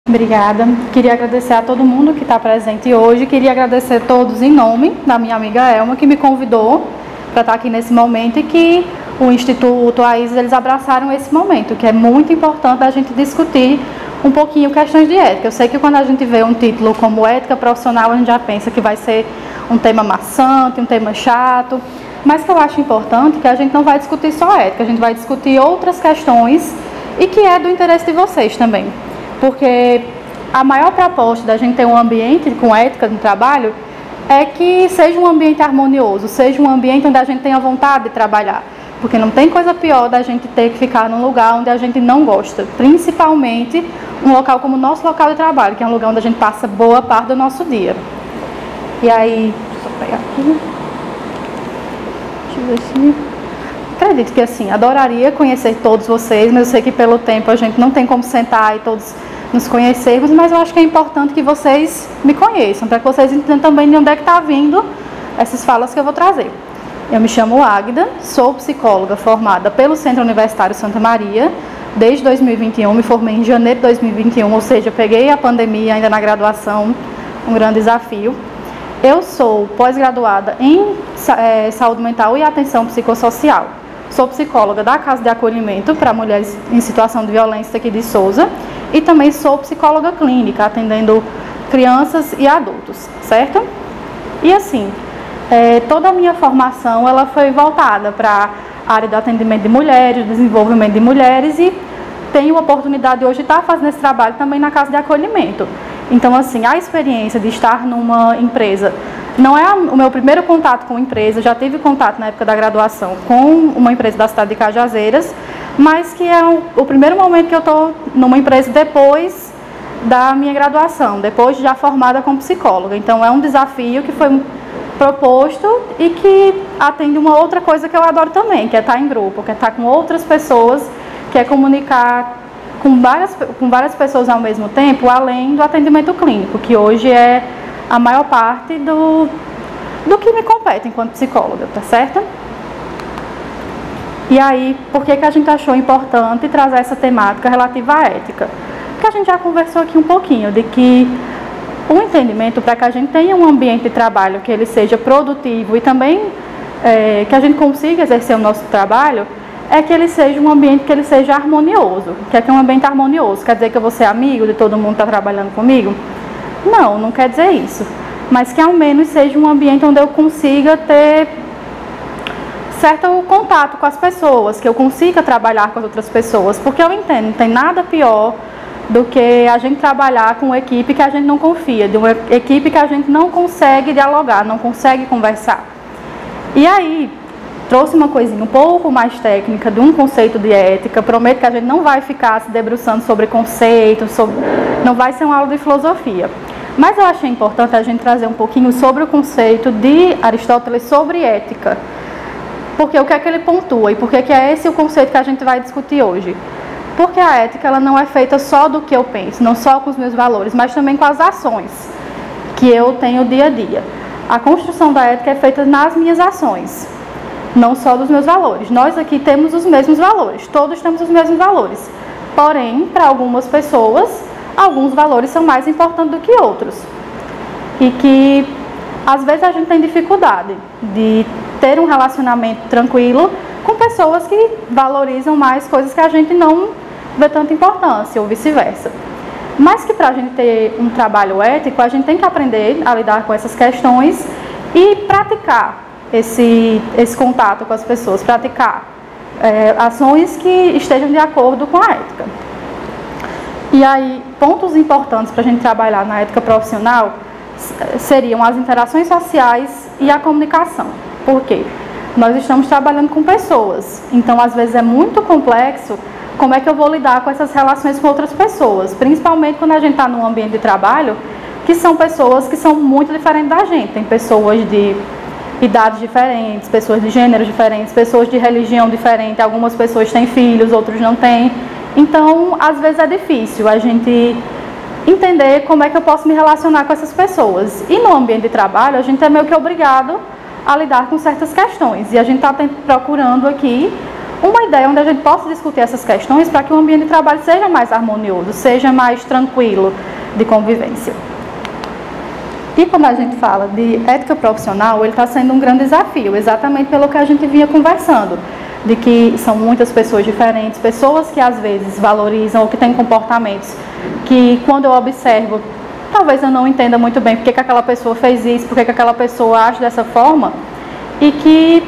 Obrigada. Queria agradecer a todo mundo que está presente hoje. Queria agradecer a todos em nome da minha amiga Elma, que me convidou para estar aqui nesse momento e que o Instituto AISES, eles abraçaram esse momento, que é muito importante a gente discutir um pouquinho questões de ética. Eu sei que quando a gente vê um título como ética profissional, a gente já pensa que vai ser um tema maçante, um tema chato, mas que eu acho importante que a gente não vai discutir só ética, a gente vai discutir outras questões e que é do interesse de vocês também. Porque a maior proposta da gente ter um ambiente com ética no trabalho é que seja um ambiente harmonioso, seja um ambiente onde a gente tenha vontade de trabalhar. Porque não tem coisa pior da gente ter que ficar num lugar onde a gente não gosta. Principalmente um local como o nosso local de trabalho, que é um lugar onde a gente passa boa parte do nosso dia. E aí, deixa eu pegar aqui. Deixa eu ver se... Acredito que assim, adoraria conhecer todos vocês, mas eu sei que pelo tempo a gente não tem como sentar e todos nos conhecermos, mas eu acho que é importante que vocês me conheçam, para que vocês entendam também de onde é que está vindo essas falas que eu vou trazer. Eu me chamo Águida, sou psicóloga formada pelo Centro Universitário Santa Maria, desde 2021, me formei em janeiro de 2021, ou seja, peguei a pandemia ainda na graduação, um grande desafio. Eu sou pós-graduada em saúde mental e atenção psicossocial. Sou psicóloga da Casa de Acolhimento para Mulheres em Situação de Violência aqui de Souza e também sou psicóloga clínica, atendendo crianças e adultos, certo? E assim, toda a minha formação ela foi voltada para a área do atendimento de mulheres, desenvolvimento de mulheres e tenho a oportunidade hoje de estar fazendo esse trabalho também na Casa de Acolhimento. Então, assim, a experiência de estar numa empresa não é o meu primeiro contato com empresa, já tive contato na época da graduação com uma empresa da cidade de Cajazeiras, mas que é o primeiro momento que eu estou numa empresa depois da minha graduação, depois de já formada como psicóloga. Então, é um desafio que foi proposto e que atende uma outra coisa que eu adoro também, que é estar em grupo, que é estar com outras pessoas, que é comunicar com várias pessoas ao mesmo tempo, além do atendimento clínico, que hoje é a maior parte do que me compete enquanto psicóloga, tá certo? E aí, por que a gente achou importante trazer essa temática relativa à ética? Porque a gente já conversou aqui um pouquinho de que o entendimento para que a gente tenha um ambiente de trabalho que ele seja produtivo e também que a gente consiga exercer o nosso trabalho, é que ele seja um ambiente que ele seja harmonioso. O que é um ambiente harmonioso? Quer dizer que eu vou ser amigo de todo mundo que está trabalhando comigo? Não, não quer dizer isso. Mas que ao menos seja um ambiente onde eu consiga ter certo contato com as pessoas, que eu consiga trabalhar com as outras pessoas. Porque eu entendo, não tem nada pior do que a gente trabalhar com uma equipe que a gente não confia, de uma equipe que a gente não consegue dialogar, não consegue conversar. E aí, trouxe uma coisinha um pouco mais técnica de um conceito de ética. Prometo que a gente não vai ficar se debruçando sobre conceitos, não vai ser uma aula de filosofia. Mas eu achei importante a gente trazer um pouquinho sobre o conceito de Aristóteles sobre ética. Porque o que é que ele pontua e por que é esse o conceito que a gente vai discutir hoje? Porque a ética ela não é feita só do que eu penso, não só com os meus valores, mas também com as ações que eu tenho dia a dia. A construção da ética é feita nas minhas ações, não só dos meus valores. Nós aqui temos os mesmos valores, todos temos os mesmos valores. Porém, para algumas pessoas, alguns valores são mais importantes do que outros. E que, às vezes, a gente tem dificuldade de ter um relacionamento tranquilo com pessoas que valorizam mais coisas que a gente não dê tanta importância, ou vice-versa. Mas que para a gente ter um trabalho ético, a gente tem que aprender a lidar com essas questões e praticar esse contato com as pessoas, praticar ações que estejam de acordo com a ética. E aí, pontos importantes para a gente trabalhar na ética profissional seriam as interações sociais e a comunicação. Por quê? Nós estamos trabalhando com pessoas, então às vezes é muito complexo como é que eu vou lidar com essas relações com outras pessoas, principalmente quando a gente está num ambiente de trabalho, que são pessoas que são muito diferentes da gente. Tem pessoas de idades diferentes, pessoas de gêneros diferentes, pessoas de religião diferente, algumas pessoas têm filhos, outros não têm. Então, às vezes é difícil a gente entender como é que eu posso me relacionar com essas pessoas. E no ambiente de trabalho, a gente é meio que obrigado a lidar com certas questões. E a gente está procurando aqui uma ideia onde a gente possa discutir essas questões para que o ambiente de trabalho seja mais harmonioso, seja mais tranquilo de convivência. E quando a gente fala de ética profissional, ele está sendo um grande desafio, exatamente pelo que a gente vinha conversando, de que são muitas pessoas diferentes, pessoas que às vezes valorizam ou que têm comportamentos que, quando eu observo, talvez eu não entenda muito bem porque que aquela pessoa fez isso, porque que aquela pessoa age dessa forma, e que,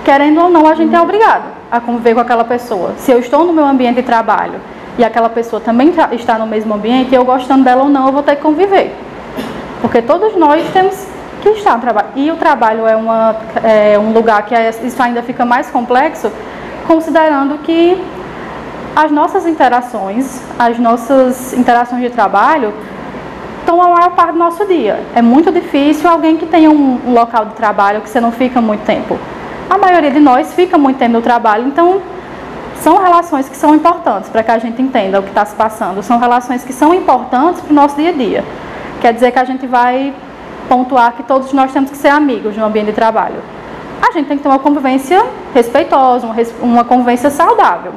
querendo ou não, a gente é obrigado a conviver com aquela pessoa. Se eu estou no meu ambiente de trabalho e aquela pessoa também está no mesmo ambiente, eu gostando dela ou não, eu vou ter que conviver. Porque todos nós temos que estar no trabalho. E o trabalho é um lugar que isso ainda fica mais complexo, considerando que as nossas interações de trabalho estão a maior parte do nosso dia. É muito difícil alguém que tenha um local de trabalho que você não fica muito tempo. A maioria de nós fica muito tempo no trabalho, então são relações que são importantes para que a gente entenda o que está se passando. São relações que são importantes para o nosso dia a dia. Quer dizer que a gente vai pontuar que todos nós temos que ser amigos no ambiente de trabalho. A gente tem que ter uma convivência respeitosa, uma convivência saudável.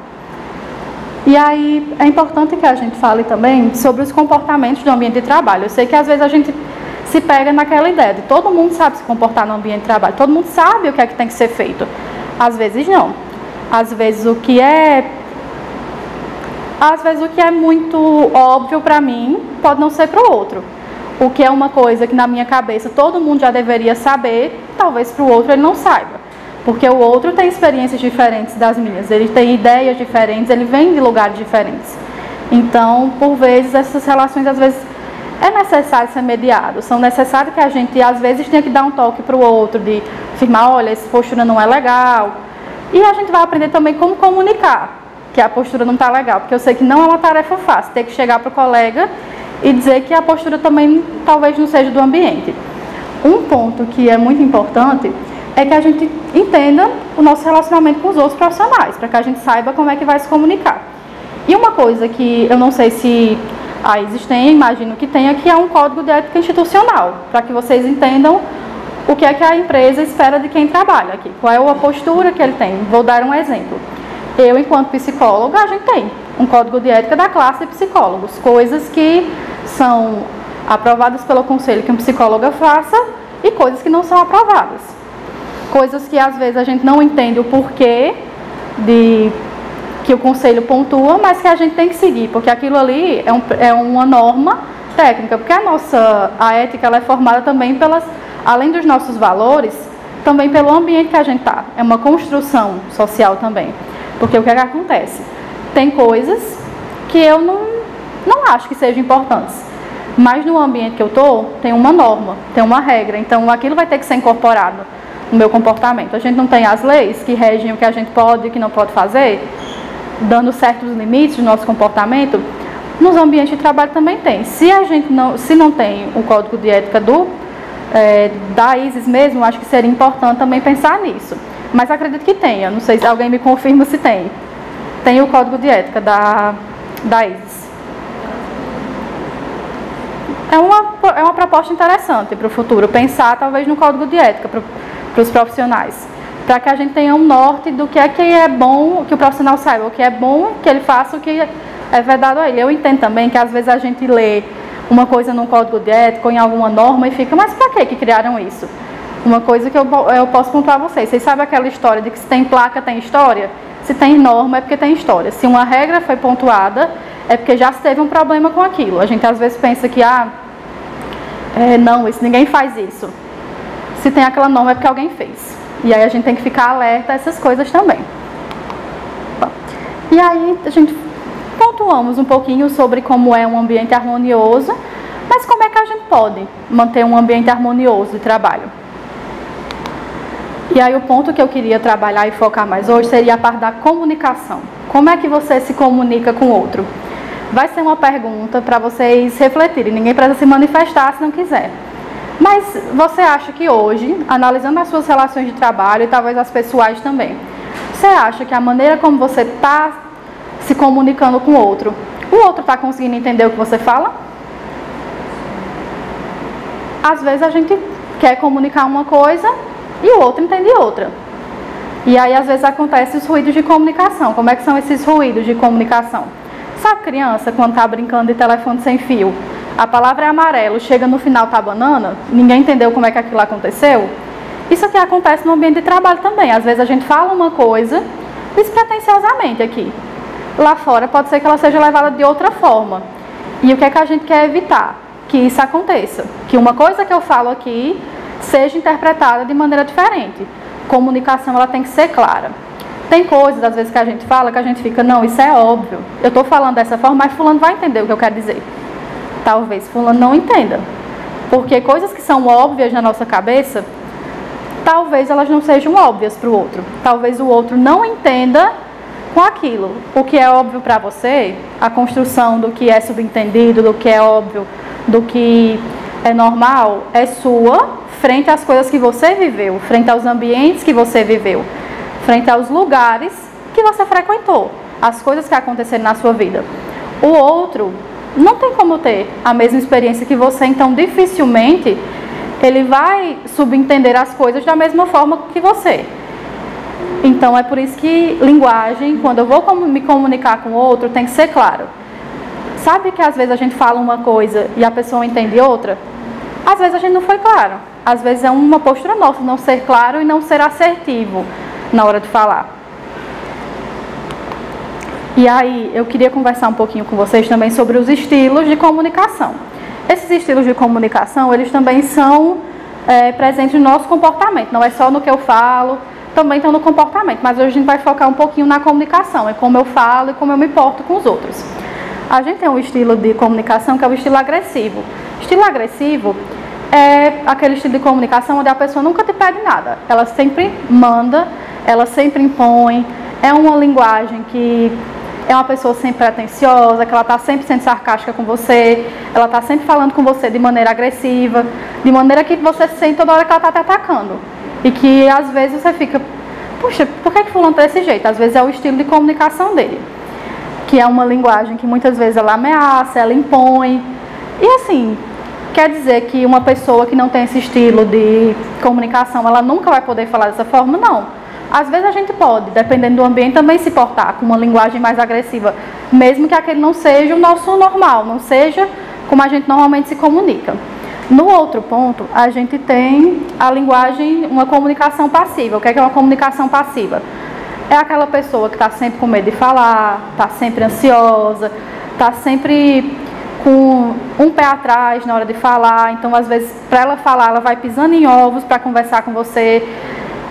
E aí é importante que a gente fale também sobre os comportamentos do ambiente de trabalho. Eu sei que às vezes a gente se pega naquela ideia de todo mundo sabe se comportar no ambiente de trabalho, todo mundo sabe o que é que tem que ser feito. Às vezes não. Às vezes o que é muito óbvio para mim pode não ser para o outro. O que é uma coisa que na minha cabeça todo mundo já deveria saber, talvez para o outro ele não saiba. Porque o outro tem experiências diferentes das minhas, ele tem ideias diferentes, ele vem de lugares diferentes. Então, por vezes, essas relações, às vezes, é necessário ser mediado. São necessários que a gente, às vezes, tenha que dar um toque para o outro, de afirmar, olha, essa postura não é legal. E a gente vai aprender também como comunicar que a postura não está legal, porque eu sei que não é uma tarefa fácil, ter que chegar para o colega e dizer que a postura também talvez não seja do ambiente. Um ponto que é muito importante é que a gente entenda o nosso relacionamento com os outros profissionais, para que a gente saiba como é que vai se comunicar. E uma coisa que eu não sei se a ISIS tem, imagino que tenha, que é um código de ética institucional, para que vocês entendam o que é que a empresa espera de quem trabalha aqui, qual é a postura que ele tem. Vou dar um exemplo. Eu, enquanto psicóloga, a gente tem um código de ética da classe de psicólogos, coisas que são aprovadas pelo conselho que um psicólogo faça e coisas que não são aprovadas. Coisas que às vezes a gente não entende o porquê que o conselho pontua, mas que a gente tem que seguir, porque aquilo ali é uma norma técnica, porque a ética ela é formada também além dos nossos valores, também pelo ambiente que a gente está. É uma construção social também. Porque o que é que acontece? Tem coisas que eu não acho que sejam importantes, mas no ambiente que eu estou, tem uma norma, tem uma regra, então aquilo vai ter que ser incorporado no meu comportamento. A gente não tem as leis que regem o que a gente pode e o que não pode fazer, dando certos limites do nosso comportamento. Nos ambientes de trabalho também tem. Se não tem o código de ética da ISIS mesmo, acho que seria importante também pensar nisso. Mas acredito que tenha, não sei se alguém me confirma se tem. Tem o código de ética da ISIS. É uma proposta interessante para o futuro, pensar talvez no código de ética para os profissionais, para que a gente tenha um norte do que é bom, que o profissional saiba o que é bom, que ele faça o que é vedado a ele. Eu entendo também que às vezes a gente lê uma coisa num código de ética ou em alguma norma e fica, mas para que criaram isso? Uma coisa que eu posso pontuar a vocês. Vocês sabem aquela história de que se tem placa, tem história? Se tem norma, é porque tem história. Se uma regra foi pontuada, é porque já se teve um problema com aquilo. A gente às vezes pensa que, não, ninguém faz isso. Se tem aquela norma, é porque alguém fez. E aí a gente tem que ficar alerta a essas coisas também. Bom, e aí a gente pontuamos um pouquinho sobre como é um ambiente harmonioso, mas como é que a gente pode manter um ambiente harmonioso de trabalho? E aí o ponto que eu queria trabalhar e focar mais hoje seria a parte da comunicação. Como é que você se comunica com o outro? Vai ser uma pergunta para vocês refletirem. Ninguém precisa se manifestar se não quiser. Mas você acha que hoje, analisando as suas relações de trabalho e talvez as pessoais também, você acha que a maneira como você está se comunicando com o outro está conseguindo entender o que você fala? Às vezes a gente quer comunicar uma coisa e o outro entende outra. E aí, às vezes, acontecem os ruídos de comunicação. Como é que são esses ruídos de comunicação? Sabe criança, quando está brincando de telefone sem fio? A palavra é amarelo, chega no final tá banana, ninguém entendeu como é que aquilo aconteceu? Isso aqui acontece no ambiente de trabalho também. Às vezes a gente fala uma coisa despretensiosamente aqui. Lá fora pode ser que ela seja levada de outra forma. E o que é que a gente quer evitar? Que isso aconteça. Que uma coisa que eu falo aqui seja interpretada de maneira diferente. Comunicação, ela tem que ser clara. Tem coisas, às vezes, que a gente fala, que a gente fica, não, isso é óbvio. Eu estou falando dessa forma, mas fulano vai entender o que eu quero dizer. Talvez fulano não entenda. Porque coisas que são óbvias na nossa cabeça, talvez elas não sejam óbvias para o outro. Talvez o outro não entenda com aquilo. O que é óbvio para você, a construção do que é subentendido, do que é óbvio, do que é normal, é sua, frente às coisas que você viveu, frente aos ambientes que você viveu, frente aos lugares que você frequentou, as coisas que aconteceram na sua vida. O outro não tem como ter a mesma experiência que você, então dificilmente ele vai subentender as coisas da mesma forma que você. Então é por isso que linguagem, quando eu vou me comunicar com o outro, tem que ser claro. Sabe que às vezes a gente fala uma coisa e a pessoa entende outra? Às vezes a gente não foi claro. Às vezes é uma postura nossa não ser claro e não ser assertivo na hora de falar. E aí, eu queria conversar um pouquinho com vocês também sobre os estilos de comunicação. Esses estilos de comunicação, eles também são presentes no nosso comportamento. Não é só no que eu falo, também estão no comportamento. Mas hoje a gente vai focar um pouquinho na comunicação, é como eu falo e como eu me porto com os outros. A gente tem um estilo de comunicação que é o estilo agressivo. Estilo agressivo é aquele estilo de comunicação onde a pessoa nunca te pede nada. Ela sempre manda, ela sempre impõe. É uma linguagem que é uma pessoa sempre pretensiosa, que ela está sempre sendo sarcástica com você, ela está sempre falando com você de maneira agressiva, de maneira que você sente toda hora que ela está te atacando. E que às vezes você fica, puxa, por que fulano está desse jeito? Às vezes é o estilo de comunicação dele, que é uma linguagem que muitas vezes ela ameaça, ela impõe. E assim, quer dizer que uma pessoa que não tem esse estilo de comunicação, ela nunca vai poder falar dessa forma? Não. Às vezes a gente pode, dependendo do ambiente, também se portar com uma linguagem mais agressiva, mesmo que aquele não seja o nosso normal, não seja como a gente normalmente se comunica. No outro ponto, a gente tem a linguagem, uma comunicação passiva. O que é uma comunicação passiva? É aquela pessoa que está sempre com medo de falar, está sempre ansiosa, está sempre com um pé atrás na hora de falar. Então, às vezes, para ela falar, ela vai pisando em ovos para conversar com você.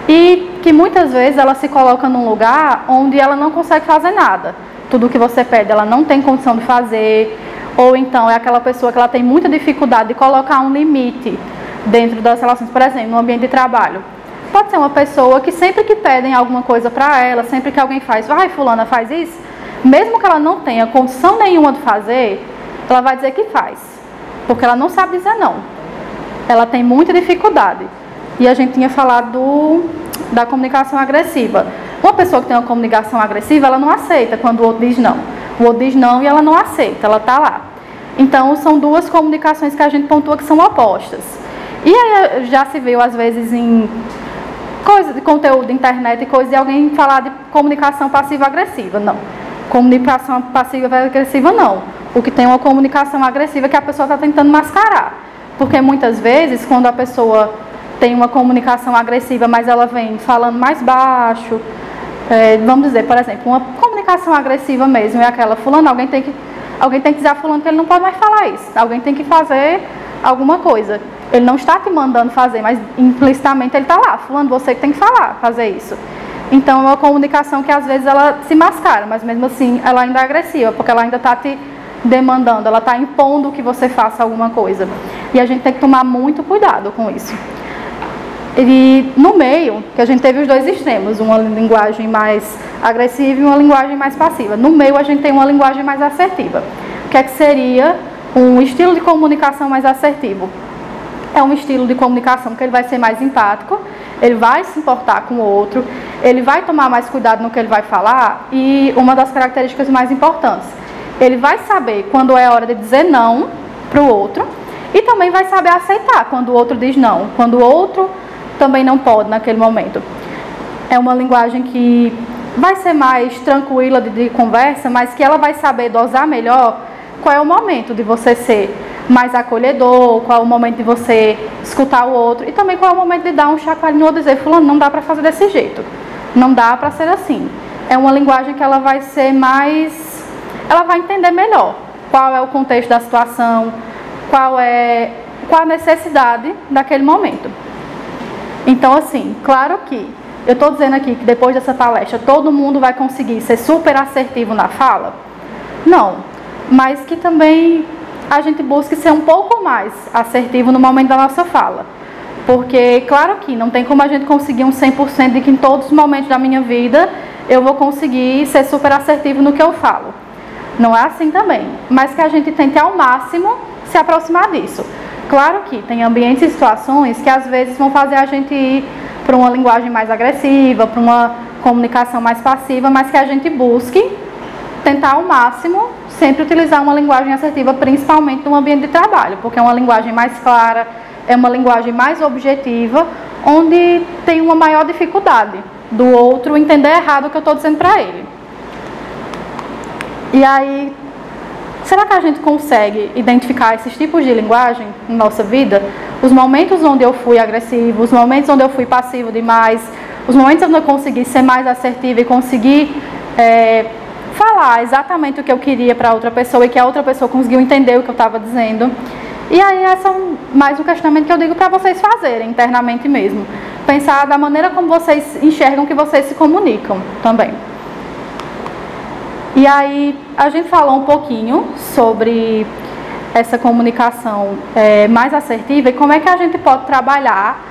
E que muitas vezes ela se coloca num lugar onde ela não consegue fazer nada. Tudo que você pede, ela não tem condição de fazer. Ou então é aquela pessoa que ela tem muita dificuldade de colocar um limite dentro das relações. Por exemplo, no ambiente de trabalho. Pode ser uma pessoa que sempre que pedem alguma coisa para ela, sempre que alguém faz, vai fulana, faz isso, mesmo que ela não tenha condição nenhuma de fazer, ela vai dizer que faz. Porque ela não sabe dizer não. Ela tem muita dificuldade. E a gente tinha falado da comunicação agressiva. Uma pessoa que tem uma comunicação agressiva, ela não aceita quando o outro diz não. O outro diz não e ela não aceita, ela está lá. Então, são duas comunicações que a gente pontua que são opostas. E aí já se viu, às vezes, em coisa de conteúdo de internet e coisa de alguém falar de comunicação passiva-agressiva. Não. Comunicação passiva-agressiva, não. O que tem é uma comunicação agressiva que a pessoa está tentando mascarar. Porque muitas vezes, quando a pessoa tem uma comunicação agressiva, mas ela vem falando mais baixo, vamos dizer, por exemplo, uma comunicação agressiva mesmo, é aquela, fulano, alguém tem que dizer a fulano que ele não pode mais falar isso, alguém tem que fazer alguma coisa. Ele não está te mandando fazer, mas implicitamente ele está lá, fulano, você que tem que falar, fazer isso. Então é uma comunicação que às vezes ela se mascara, mas mesmo assim ela ainda é agressiva, porque ela ainda está te demandando, ela está impondo que você faça alguma coisa. E a gente tem que tomar muito cuidado com isso. E no meio, que a gente teve os dois extremos, uma linguagem mais agressiva e uma linguagem mais passiva. No meio a gente tem uma linguagem mais assertiva. O que é que seria um estilo de comunicação mais assertivo? É um estilo de comunicação que ele vai ser mais empático, ele vai se importar com o outro, ele vai tomar mais cuidado no que ele vai falar e uma das características mais importantes, ele vai saber quando é hora de dizer não para o outro e também vai saber aceitar quando o outro diz não, quando o outro também não pode naquele momento. é uma linguagem que vai ser mais tranquila de conversa, mas que ela vai saber dosar melhor qual é o momento de você ser mais acolhedor, qual é o momento de você escutar o outro e também qual é o momento de dar um chacoalhinho ou dizer, fulano, não dá para fazer desse jeito, não dá para ser assim. É uma linguagem que ela vai ser mais, ela vai entender melhor qual é o contexto da situação, qual a necessidade daquele momento. Então, assim, claro que eu estou dizendo aqui que depois dessa palestra todo mundo vai conseguir ser super assertivo na fala? Não, mas que também a gente busque ser um pouco mais assertivo no momento da nossa fala. Porque, claro que não tem como a gente conseguir um 100% de que em todos os momentos da minha vida eu vou conseguir ser super assertivo no que eu falo. Não é assim também, mas que a gente tente ao máximo se aproximar disso. Claro que tem ambientes e situações que às vezes vão fazer a gente ir para uma linguagem mais agressiva, para uma comunicação mais passiva, mas que a gente busque tentar ao máximo sempre utilizar uma linguagem assertiva, principalmente no ambiente de trabalho, porque é uma linguagem mais clara, é uma linguagem mais objetiva, onde tem uma maior dificuldade do outro entender errado o que eu estou dizendo para ele. E aí, será que a gente consegue identificar esses tipos de linguagem na nossa vida? Os momentos onde eu fui agressivo, os momentos onde eu fui passivo demais, os momentos onde eu consegui ser mais assertiva e conseguir falar exatamente o que eu queria para outra pessoa e que a outra pessoa conseguiu entender o que eu estava dizendo. E aí esse é mais um questionamento que eu digo para vocês fazerem internamente mesmo. Pensar da maneira como vocês enxergam que vocês se comunicam também. E aí a gente falou um pouquinho sobre essa comunicação mais assertiva e como é que a gente pode trabalhar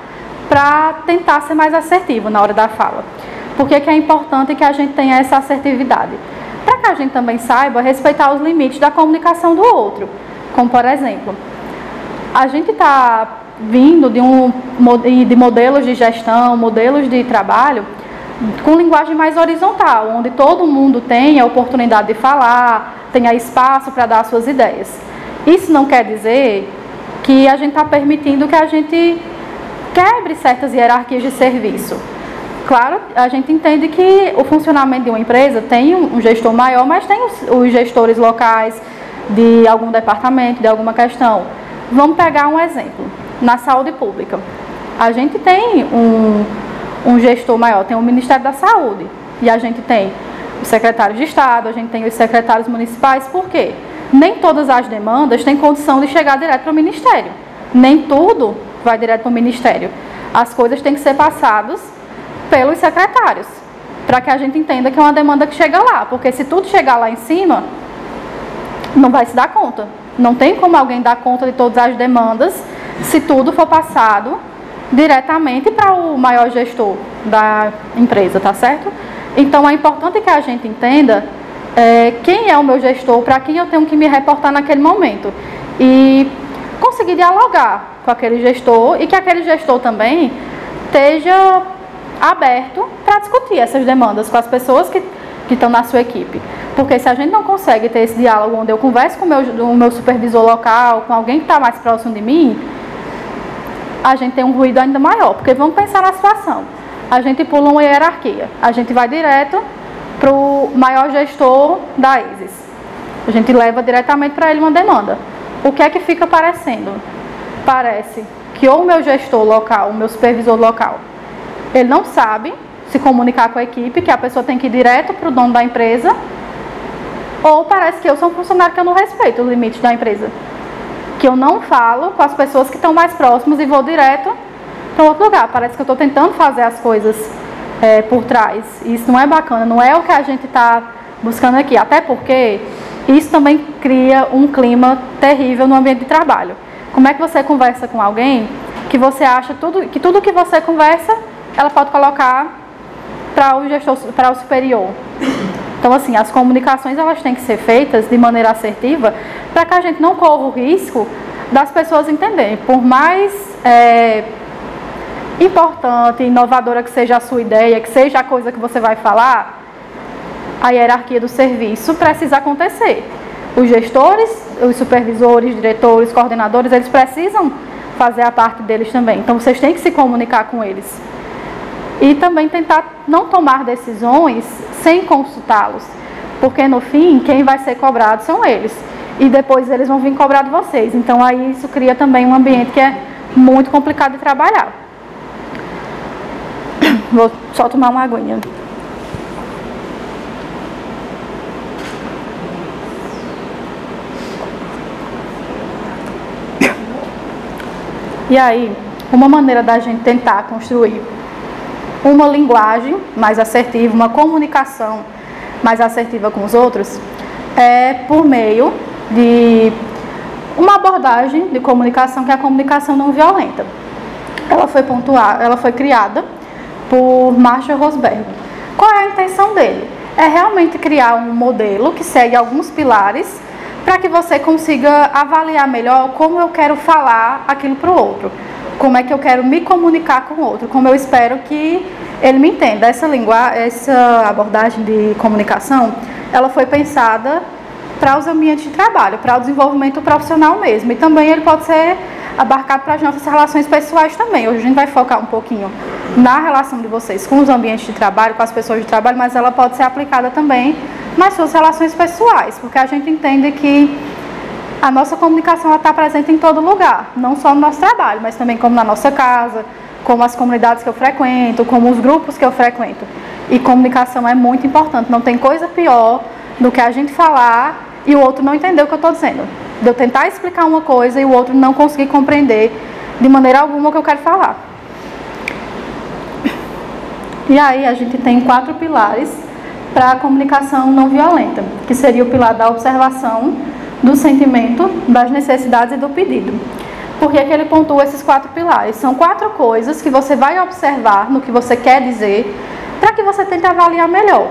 para tentar ser mais assertivo na hora da fala. Por que é importante que a gente tenha essa assertividade? Para que a gente também saiba respeitar os limites da comunicação do outro. Como, por exemplo, a gente está vindo de modelos de gestão, modelos de trabalho com linguagem mais horizontal, onde todo mundo tem a oportunidade de falar, tenha espaço para dar suas ideias. Isso não quer dizer que a gente está permitindo que a gente quebre certas hierarquias de serviço. Claro, a gente entende que o funcionamento de uma empresa tem um gestor maior, mas tem os gestores locais de algum departamento, de alguma questão. Vamos pegar um exemplo. Na saúde pública, a gente tem um gestor maior, tem o Ministério da Saúde, e a gente tem os secretários de Estado, a gente tem os secretários municipais. Por quê? Nem todas as demandas têm condição de chegar direto para o Ministério. Nem tudo vai direto para o Ministério. As coisas têm que ser passadas pelos secretários, para que a gente entenda que é uma demanda que chega lá, porque se tudo chegar lá em cima, não vai se dar conta. Não tem como alguém dar conta de todas as demandas se tudo for passado diretamente para o maior gestor da empresa, tá certo? Então é importante que a gente entenda quem é o meu gestor, para quem eu tenho que me reportar naquele momento e conseguir dialogar com aquele gestor e que aquele gestor também esteja aberto para discutir essas demandas com as pessoas que estão na sua equipe. Porque se a gente não consegue ter esse diálogo onde eu converso com o meu supervisor local, com alguém que está mais próximo de mim, a gente tem um ruído ainda maior. Porque vamos pensar na situação. A gente pula uma hierarquia. A gente vai direto para o maior gestor da ISIS. A gente leva diretamente para ele uma demanda. O que é que fica parecendo? Parece que ou o meu gestor local, o meu supervisor local, ele não sabe se comunicar com a equipe, que a pessoa tem que ir direto para o dono da empresa, ou parece que eu sou um funcionário que eu não respeito os limites da empresa, que eu não falo com as pessoas que estão mais próximas e vou direto para outro lugar. Parece que eu estou tentando fazer as coisas por trás. Isso não é bacana, não é o que a gente está buscando aqui, até porque isso também cria um clima terrível no ambiente de trabalho. Como é que você conversa com alguém que você acha que tudo que você conversa ela pode colocar para o gestor, para o superior? Então, assim, as comunicações elas têm que ser feitas de maneira assertiva para que a gente não corra o risco das pessoas entenderem. Por mais importante, inovadora que seja a sua ideia, que seja a coisa que você vai falar, a hierarquia do serviço precisa acontecer. Os gestores, os supervisores, diretores, coordenadores, eles precisam fazer a parte deles também. Então, vocês têm que se comunicar com eles. E também tentar não tomar decisões sem consultá-los, porque no fim, quem vai ser cobrado são eles. E depois eles vão vir cobrar de vocês. Então aí isso cria também um ambiente que é muito complicado de trabalhar. Vou só tomar uma aguinha. E aí, uma maneira da gente tentar construir uma linguagem mais assertiva, uma comunicação mais assertiva com os outros, é por meio de uma abordagem de comunicação que é a comunicação não violenta. Ela foi criada por Marshall Rosenberg. Qual é a intenção dele? É realmente criar um modelo que segue alguns pilares para que você consiga avaliar melhor como eu quero falar aquilo para o outro, como é que eu quero me comunicar com o outro, como eu espero que ele me entenda. Essa abordagem de comunicação, ela foi pensada para os ambientes de trabalho, para o desenvolvimento profissional mesmo, e também ele pode ser abarcado para as nossas relações pessoais também. Hoje a gente vai focar um pouquinho na relação de vocês com os ambientes de trabalho, com as pessoas de trabalho, mas ela pode ser aplicada também nas suas relações pessoais, porque a gente entende que a nossa comunicação está presente em todo lugar, não só no nosso trabalho, mas também como na nossa casa, como as comunidades que eu frequento, como os grupos que eu frequento. E comunicação é muito importante, não tem coisa pior do que a gente falar e o outro não entender o que eu estou dizendo. De eu tentar explicar uma coisa e o outro não conseguir compreender de maneira alguma o que eu quero falar. E aí a gente tem 4 pilares para a comunicação não violenta, que seria o pilar da observação, do sentimento, das necessidades e do pedido. Por que ele pontua esses 4 pilares? São 4 coisas que você vai observar no que você quer dizer, para que você tente avaliar melhor.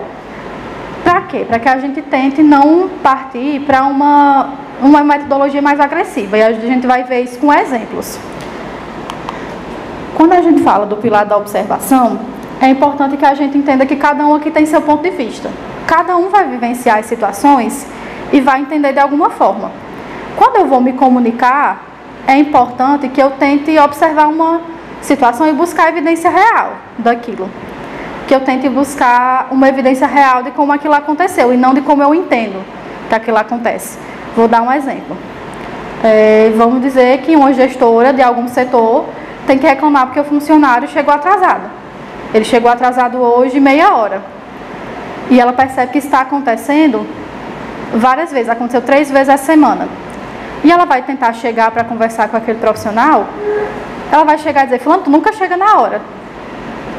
Para quê? Para que a gente tente não partir para uma metodologia mais agressiva. E a gente vai ver isso com exemplos. Quando a gente fala do pilar da observação, é importante que a gente entenda que cada um aqui tem seu ponto de vista. Cada um vai vivenciar as situações e vai entender de alguma forma. Quando eu vou me comunicar, é importante que eu tente observar uma situação e buscar evidência real daquilo. Que eu tente buscar uma evidência real de como aquilo aconteceu e não de como eu entendo que aquilo acontece. Vou dar um exemplo. Vamos dizer que uma gestora de algum setor tem que reclamar porque o funcionário chegou atrasado. Ele chegou atrasado hoje meia hora. E ela percebe que está acontecendo várias vezes, aconteceu 3 vezes essa semana. E ela vai tentar chegar para conversar com aquele profissional, ela vai chegar e dizer, fulano, tu nunca chega na hora.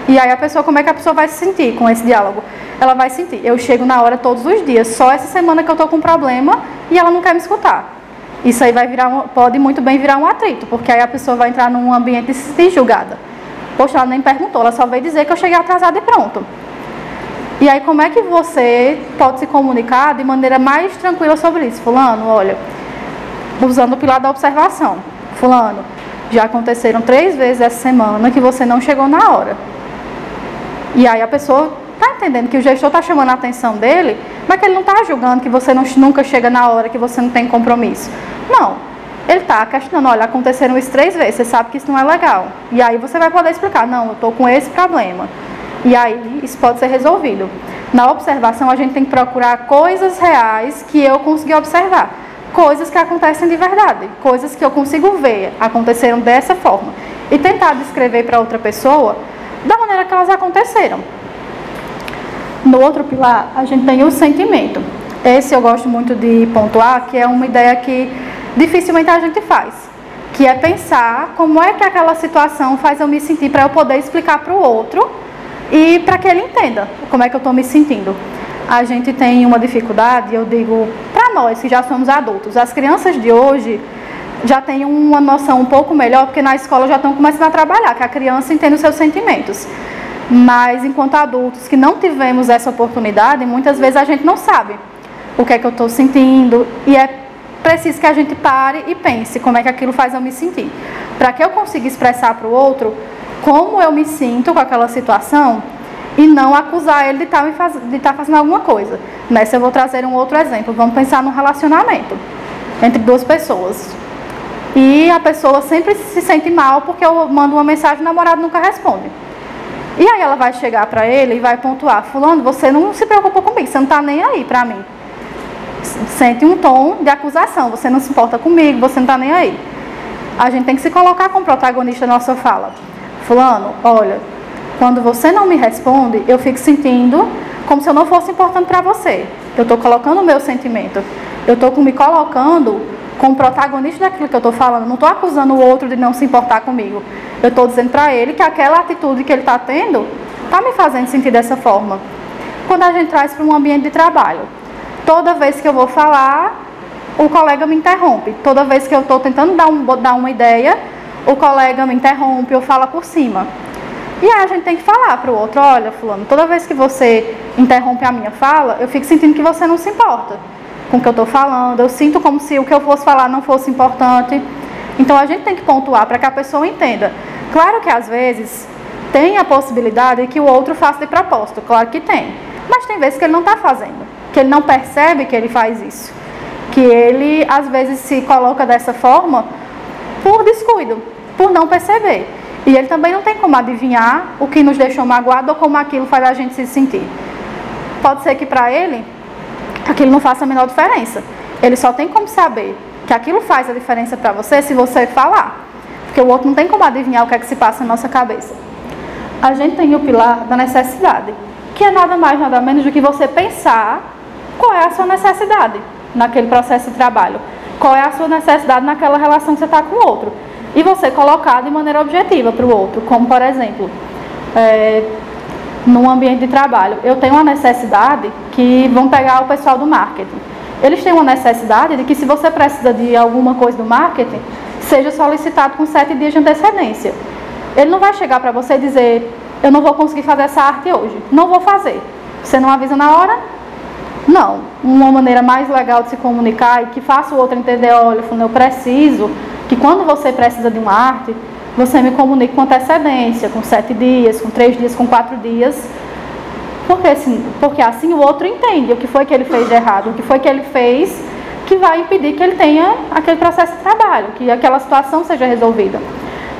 E aí a pessoa, como é que a pessoa vai se sentir com esse diálogo? Ela vai sentir, eu chego na hora todos os dias, só essa semana que eu estou com um problema e ela não quer me escutar. Isso aí vai pode muito bem virar um atrito, porque aí a pessoa vai entrar num ambiente de se sentir julgada. Poxa, ela nem perguntou, ela só veio dizer que eu cheguei atrasada e pronto. E aí como é que você pode se comunicar de maneira mais tranquila sobre isso? Fulano, olha, usando o pilar da observação. Fulano, já aconteceram 3 vezes essa semana que você não chegou na hora. E aí a pessoa está entendendo que o gestor está chamando a atenção dele, mas que ele não está julgando que você nunca chega na hora, que você não tem compromisso. Não. Ele está questionando, olha, aconteceram isso 3 vezes, você sabe que isso não é legal. E aí você vai poder explicar, não, eu estou com esse problema. E aí isso pode ser resolvido. Na observação a gente tem que procurar coisas reais que eu consegui observar. Coisas que acontecem de verdade, coisas que eu consigo ver, aconteceram dessa forma. E tentar descrever para outra pessoa da maneira que elas aconteceram. No outro pilar, a gente tem o sentimento. Esse eu gosto muito de pontuar, que é uma ideia que dificilmente a gente faz. Que é pensar como é que aquela situação faz eu me sentir para eu poder explicar para o outro e para que ele entenda como é que eu estou me sentindo. A gente tem uma dificuldade, eu digo, para nós que já somos adultos, as crianças de hoje já têm uma noção um pouco melhor, porque na escola já estão começando a trabalhar, que a criança entende os seus sentimentos. Mas enquanto adultos que não tivemos essa oportunidade, muitas vezes a gente não sabe o que é que eu estou sentindo, e é preciso que a gente pare e pense como é que aquilo faz eu me sentir. Para que eu consiga expressar para o outro como eu me sinto com aquela situação e não acusar ele de estar fazendo alguma coisa. Nessa eu vou trazer um outro exemplo. Vamos pensar num relacionamento entre 2 pessoas. E a pessoa sempre se sente mal porque eu mando uma mensagem e o namorado nunca responde. E aí ela vai chegar para ele e vai pontuar: fulano, você não se preocupa comigo, você não está nem aí para mim. Sente um tom de acusação, você não se importa comigo, você não está nem aí. A gente tem que se colocar como protagonista da nossa fala. Fulano, olha, quando você não me responde, eu fico sentindo como se eu não fosse importante para você. Eu estou colocando o meu sentimento. Eu estou me colocando como protagonista daquilo que eu estou falando. Não estou acusando o outro de não se importar comigo. Eu estou dizendo para ele que aquela atitude que ele está tendo está me fazendo sentir dessa forma. Quando a gente traz para um ambiente de trabalho, toda vez que eu vou falar, o colega me interrompe. Toda vez que eu estou tentando dar uma ideia, o colega me interrompe ou fala por cima. E aí a gente tem que falar para o outro: olha, fulano, toda vez que você interrompe a minha fala, eu fico sentindo que você não se importa com o que eu estou falando. Eu sinto como se o que eu fosse falar não fosse importante. Então a gente tem que pontuar para que a pessoa entenda. Claro que às vezes tem a possibilidade de que o outro faça de propósito, claro que tem. Mas tem vezes que ele não está fazendo, que ele não percebe que ele faz isso. Que ele, às vezes, se coloca dessa forma por descuido, por não perceber. E ele também não tem como adivinhar o que nos deixou magoado ou como aquilo faz a gente se sentir. Pode ser que para ele, aquilo não faça a menor diferença. Ele só tem como saber que aquilo faz a diferença para você se você falar. Porque o outro não tem como adivinhar o que é que se passa na nossa cabeça. A gente tem o pilar da necessidade, que é nada mais, nada menos do que você pensar qual é a sua necessidade naquele processo de trabalho, qual é a sua necessidade naquela relação que você está com o outro, e você colocar de maneira objetiva para o outro, como por exemplo, num ambiente de trabalho, eu tenho uma necessidade que vão pegar o pessoal do marketing. Eles têm uma necessidade de que se você precisa de alguma coisa do marketing, seja solicitado com 7 dias de antecedência. Ele não vai chegar para você e dizer: eu não vou conseguir fazer essa arte hoje, não vou fazer. Você não avisa na hora? Não. Uma maneira mais legal de se comunicar e que faça o outro entender: olha, eu preciso que quando você precisa de uma arte, você me comunique com antecedência, com 7 dias, com 3 dias, com 4 dias. Porque assim o outro entende o que foi que ele fez de errado, o que foi que ele fez que vai impedir que ele tenha aquele processo de trabalho, que aquela situação seja resolvida.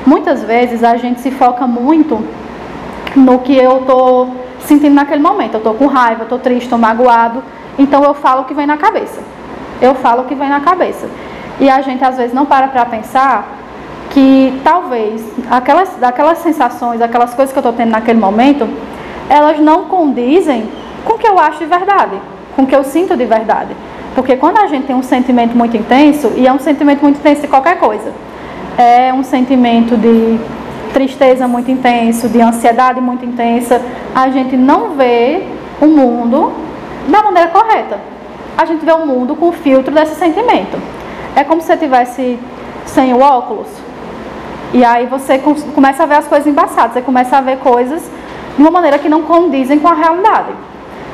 Muitas vezes a gente se foca muito no que eu estou sentindo naquele momento. Eu estou com raiva, estou triste, estou magoado. Então eu falo o que vem na cabeça. Eu falo o que vem na cabeça. E a gente às vezes não para pensar que talvez aquelas sensações, aquelas coisas que eu estou tendo naquele momento, elas não condizem com o que eu acho de verdade, com o que eu sinto de verdade. Porque quando a gente tem um sentimento muito intenso, e é um sentimento muito intenso de qualquer coisa, é um sentimento de tristeza muito intenso, de ansiedade muito intensa, a gente não vê o mundo da maneira correta. A gente vê o mundo com o filtro desse sentimento. É como se você estivesse sem o óculos, e aí você começa a ver as coisas embaçadas, você começa a ver coisas de uma maneira que não condizem com a realidade,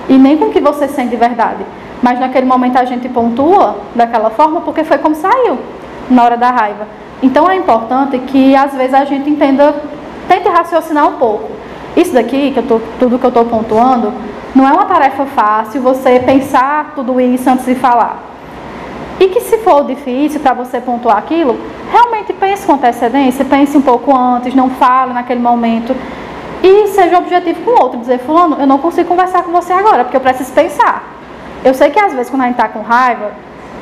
e nem com o que você sente de verdade. Mas naquele momento a gente pontua daquela forma porque foi como saiu na hora da raiva. Então é importante que às vezes a gente tente raciocinar um pouco. Isso daqui, tudo que eu estou pontuando, não é uma tarefa fácil você pensar tudo isso antes de falar. E que se for difícil para você pontuar aquilo, realmente pense com antecedência, pense um pouco antes, não fale naquele momento. E seja objetivo com o outro, dizer: fulano, eu não consigo conversar com você agora, porque eu preciso pensar. Eu sei que às vezes quando a gente está com raiva,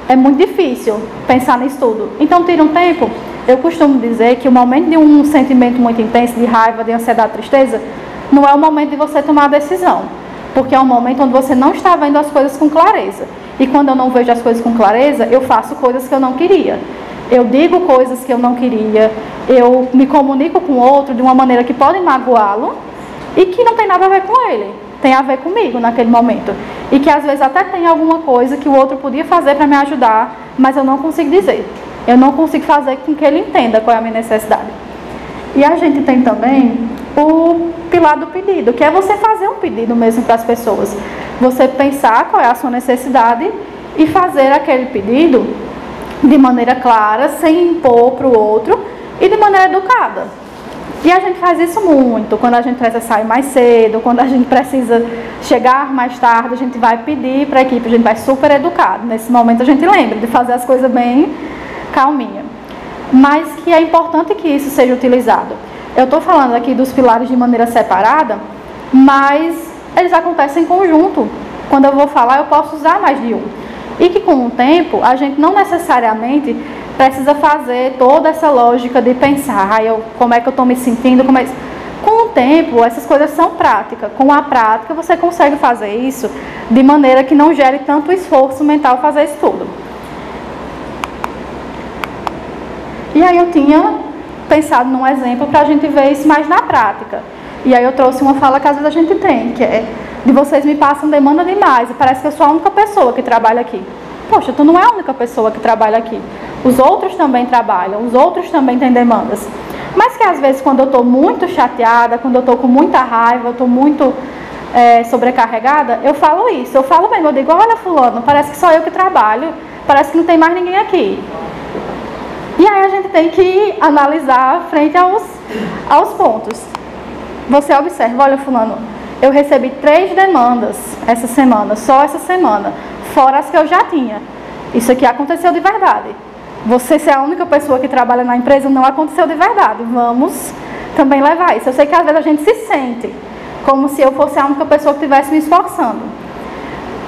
é muito difícil pensar nisso tudo. Então tira um tempo. Eu costumo dizer que o momento de um sentimento muito intenso, de raiva, de ansiedade, tristeza, não é o momento de você tomar a decisão. Porque é um momento onde você não está vendo as coisas com clareza. E quando eu não vejo as coisas com clareza, eu faço coisas que eu não queria. Eu digo coisas que eu não queria, eu me comunico com o outro de uma maneira que pode magoá-lo e que não tem nada a ver com ele, tem a ver comigo naquele momento. E que às vezes até tem alguma coisa que o outro podia fazer para me ajudar, mas eu não consigo dizer. Eu não consigo fazer com que ele entenda qual é a minha necessidade. E a gente tem também o pilar do pedido, que é você fazer um pedido mesmo para as pessoas. Você pensar qual é a sua necessidade e fazer aquele pedido de maneira clara, sem impor para o outro e de maneira educada. E a gente faz isso muito, quando a gente precisa sair mais cedo, quando a gente precisa chegar mais tarde, a gente vai pedir para a equipe, a gente vai super educado. Nesse momento a gente lembra de fazer as coisas bem calminha. Mas que é importante que isso seja utilizado. Eu estou falando aqui dos pilares de maneira separada, mas eles acontecem em conjunto. Quando eu vou falar, eu posso usar mais de um. E que com o tempo, a gente não necessariamente precisa fazer toda essa lógica de pensar, como é que eu estou me sentindo, Com o tempo, essas coisas são práticas. Com a prática, você consegue fazer isso de maneira que não gere tanto esforço mental fazer isso tudo. E aí eu tinha pensado num exemplo para a gente ver isso mais na prática. E aí eu trouxe uma fala que às vezes a gente tem, que é de vocês me passam demanda demais e parece que eu sou a única pessoa que trabalha aqui. Poxa, tu não é a única pessoa que trabalha aqui. Os outros também trabalham, os outros também têm demandas. Mas que às vezes quando eu estou muito chateada, quando eu estou com muita raiva, eu estou muito sobrecarregada, eu falo isso. Eu falo mesmo, eu digo, olha fulano, parece que só eu que trabalho, parece que não tem mais ninguém aqui. E aí a gente tem que analisar frente aos pontos. Você observa, olha fulano, eu recebi 3 demandas essa semana, só essa semana, fora as que eu já tinha. Isso aqui aconteceu de verdade. Você ser a única pessoa que trabalha na empresa não aconteceu de verdade. Vamos também levar isso. Eu sei que às vezes a gente se sente como se eu fosse a única pessoa que estivesse me esforçando.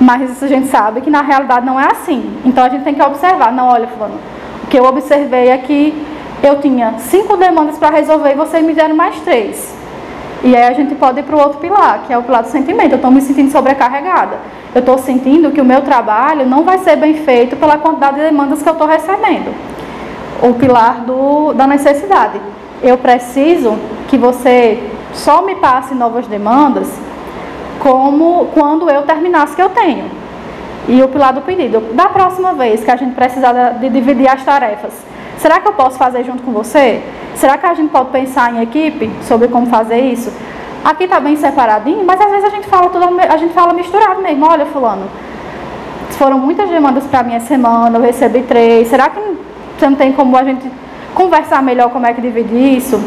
Mas isso a gente sabe que na realidade não é assim. Então a gente tem que observar. Não, olha fulano, o que eu observei é que eu tinha 5 demandas para resolver e vocês me deram mais 3. E aí a gente pode ir para o outro pilar, que é o pilar do sentimento. Eu estou me sentindo sobrecarregada. Eu estou sentindo que o meu trabalho não vai ser bem feito pela quantidade de demandas que eu estou recebendo. O pilar da necessidade. Eu preciso que você só me passe novas demandas quando eu terminar as que eu tenho. E o pilar do pedido. Da próxima vez que a gente precisar de dividir as tarefas, será que eu posso fazer junto com você? Será que a gente pode pensar em equipe sobre como fazer isso? Aqui está bem separadinho, mas às vezes a gente fala misturado mesmo. Olha, fulano, foram muitas demandas para mim essa semana, eu recebi 3. Será que você não tem como a gente conversar melhor como é que dividir isso?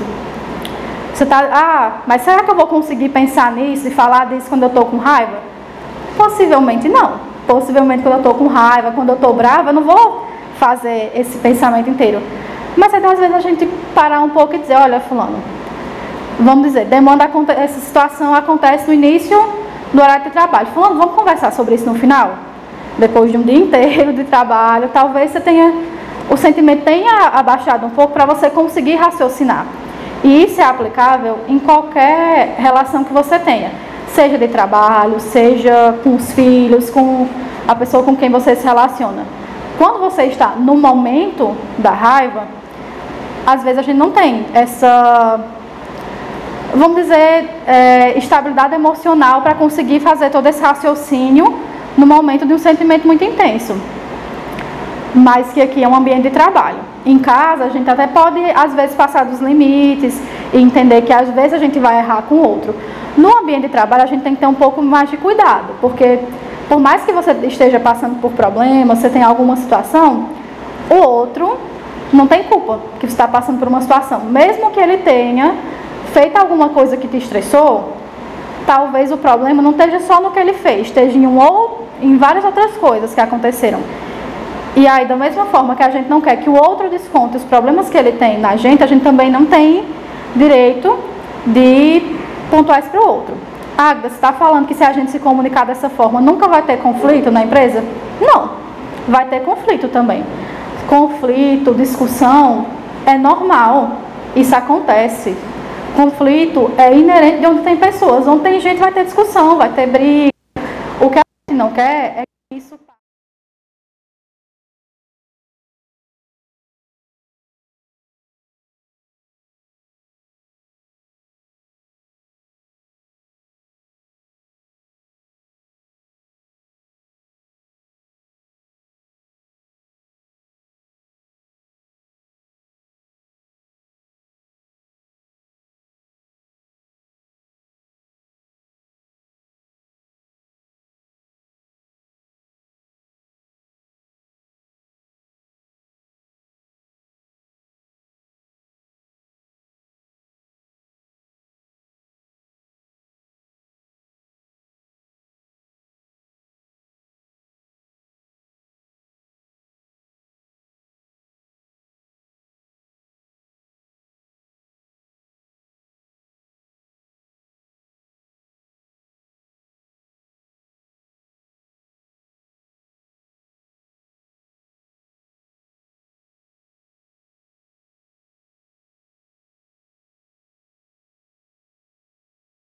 Você tá, mas será que eu vou conseguir pensar nisso e falar disso quando eu estou com raiva? Possivelmente não. Possivelmente quando eu estou com raiva, quando eu estou brava, eu não vou fazer esse pensamento inteiro. Mas às vezes a gente parar um pouco e dizer, olha fulano, vamos dizer, essa situação acontece no início do horário de trabalho. Fulano, vamos conversar sobre isso no final? Depois de um dia inteiro de trabalho, talvez o sentimento tenha abaixado um pouco para você conseguir raciocinar. E isso é aplicável em qualquer relação que você tenha. Seja de trabalho, seja com os filhos, com a pessoa com quem você se relaciona. Quando você está no momento da raiva, às vezes a gente não tem essa, vamos dizer, estabilidade emocional para conseguir fazer todo esse raciocínio no momento de um sentimento muito intenso. Mas que aqui é um ambiente de trabalho. Em casa, a gente até pode, às vezes, passar dos limites e entender que, às vezes, a gente vai errar com o outro. No ambiente de trabalho, a gente tem que ter um pouco mais de cuidado, porque, por mais que você esteja passando por problemas, você tem alguma situação, o outro não tem culpa que você está passando por uma situação. Mesmo que ele tenha feito alguma coisa que te estressou, talvez o problema não esteja só no que ele fez, esteja em várias outras coisas que aconteceram. E aí, da mesma forma que a gente não quer que o outro desconte os problemas que ele tem na gente, a gente também não tem direito de pontuar isso para o outro. Agda, você está falando que se a gente se comunicar dessa forma, nunca vai ter conflito na empresa? Não, vai ter conflito também. Conflito, discussão, é normal, isso acontece. Conflito é inerente de onde tem pessoas, onde tem gente vai ter discussão, vai ter briga. O que a gente não quer é que isso